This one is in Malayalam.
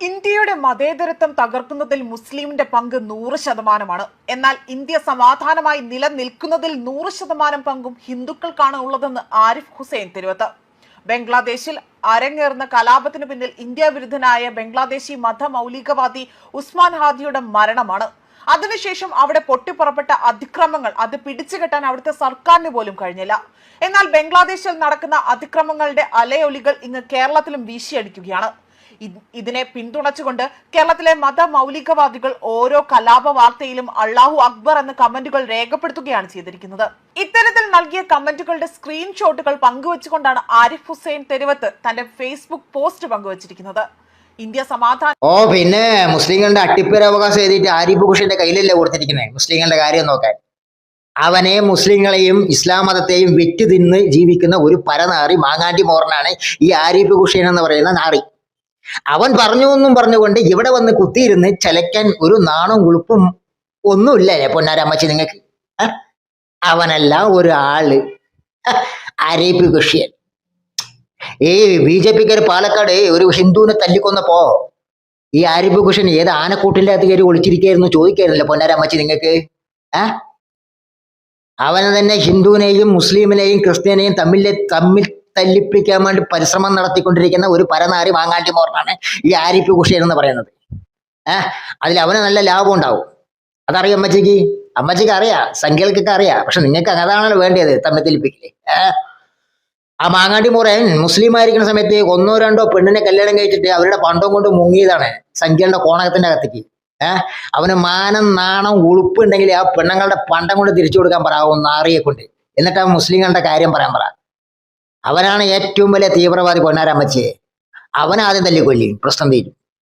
ഇന്ത്യയുടെ മതേതരത്വം തകർക്കുന്നതിൽ മുസ്ലിമിന്റെ പങ്ക് 100%. എന്നാൽ ഇന്ത്യ സമാധാനമായി നിലനിൽക്കുന്നതിൽ 100% പങ്കും ഹിന്ദുക്കൾക്കാണ് ഉള്ളതെന്ന് ആരിഫ് ഹുസൈൻ തിരുവത്ത്. ബംഗ്ലാദേശിൽ അരങ്ങേറുന്ന കലാപത്തിനു പിന്നിൽ ഇന്ത്യ വിരുദ്ധനായ ബംഗ്ലാദേശി മതമൗലികവാദി ഉസ്മാൻ ഹാദിയുടെ മരണമാണ്. അതിനുശേഷം അവിടെ പൊട്ടിപ്പുറപ്പെട്ട അതിക്രമങ്ങൾ അത് പിടിച്ചുകെട്ടാൻ അവിടുത്തെ സർക്കാരിന് പോലും കഴിഞ്ഞില്ല. എന്നാൽ ബംഗ്ലാദേശിൽ നടക്കുന്ന അതിക്രമങ്ങളുടെ അലയൊലികൾ ഇങ്ങ് കേരളത്തിലും വീശിയടിക്കുകയാണ്. ഇതിനെ പിന്തുണച്ചുകൊണ്ട് കേരളത്തിലെ മതമൗലികവാദികൾ ഓരോ കലാപ വാർത്തയിലും അള്ളാഹു അക്ബർ എന്ന കമന്റുകൾ രേഖപ്പെടുത്തുകയാണ് ചെയ്തിരിക്കുന്നത്. ഇത്തരത്തിൽ നൽകിയ കമന്റുകളുടെ സ്ക്രീൻഷോട്ടുകൾ പങ്കുവച്ചുകൊണ്ടാണ് ആരിഫ് ഹുസൈൻ തെരുവത്ത് തന്റെ ഫേസ്ബുക്ക് പോസ്റ്റ് പങ്കുവച്ചിരിക്കുന്നത്. ഇന്ത്യ സമാധാനം പിന്നെ മുസ്ലിങ്ങളുടെ അട്ടിപ്പേരവകാശം എഴുതിയിട്ട് ആരിഫ് ഹുസൈന്റെ കയ്യിലല്ലേ കൊടുത്തിരിക്കുന്നത് മുസ്ലിങ്ങളുടെ കാര്യം നോക്കാൻ. അവനെ മുസ്ലിങ്ങളെയും ഇസ്ലാം മതത്തെയും വെറ്റു തിന്ന് ജീവിക്കുന്ന ഒരു പരനാറി മാങ്ങാണ്ടി മോറനാണ് ഈ ആരിഫ് ഹുസൈൻ എന്ന് പറയുന്ന നാറി. അവൻ പറഞ്ഞു എന്നും പറഞ്ഞുകൊണ്ട് ഇവിടെ വന്ന് കുത്തിയിരുന്ന് ചലയ്ക്കാൻ ഒരു നാണും ഉളുപ്പും ഒന്നുമില്ലേ പൊന്നാരമ്മച്ചി നിങ്ങൾക്ക്? അവനല്ല ഒരു ആള് ആരിഫ് ഹുസൈൻ. ഈ BJP-ക്കാർ പാലക്കാട് ഒരു ഹിന്ദുവിനെ തല്ലിക്കൊന്നപ്പോ ഈ ആരിഫ് ഹുസൈൻ ഏത് ആനക്കൂട്ടിൻ്റെ അകത്ത് കയറി ഒളിച്ചിരിക്കായിരുന്നു ചോദിക്കായിരുന്നല്ലോ പൊന്നാരമ്മച്ചി നിങ്ങൾക്ക്. അവനെ തന്നെ ഹിന്ദുവിനെയും മുസ്ലിമിനെയും ക്രിസ്ത്യാനെയും തമ്മിൽ തല്ലിപ്പിക്കാൻ വേണ്ടി പരിശ്രമം നടത്തിക്കൊണ്ടിരിക്കുന്ന ഒരു പരനാരി മാങ്ങാണ്ടി മോർനാണ് ഈ ആരിഫ് ഹുസൈൻ എന്ന് പറയുന്നത്. അതിൽ അവന് നല്ല ലാഭം ഉണ്ടാവും. അതറിയാം അമ്മച്ചിക്ക് അറിയാം, സംഖ്യകൾക്കൊക്കെ അറിയാം. പക്ഷെ നിങ്ങൾക്ക് അതാണല്ലോ വേണ്ടത്, തമ്മിൽ തല്ലിപ്പിക്കില്ലേ. ആ മാങ്ങാണ്ടി മോറൻ മുസ്ലിം ആയിരിക്കുന്ന സമയത്ത് 1-2 പെണ്ണിനെ കല്യാണം കഴിച്ചിട്ട് അവരുടെ പണ്ടം കൊണ്ട് മുങ്ങിയതാണ് സംഖ്യകളുടെ കോണകത്തിന്റെ അകത്തേക്ക്. അവന് മാനം നാണം ഉളുപ്പുണ്ടെങ്കിൽ ആ പെണ്ണുങ്ങളുടെ പണ്ടം കൊണ്ട് തിരിച്ചു കൊടുക്കാൻ പറയാവും നാറിയെ കൊണ്ട്. എന്നിട്ട് ആ മുസ്ലിങ്ങളുടെ കാര്യം പറയാൻ പറ. അവനാണ് ഏറ്റവും വലിയ തീവ്രവാദി പൊന്നാരമ്മച്ചിയെ. അവനാദ്യം തല്ലിക്കൊല്ലി, പ്രശ്നം തീരും.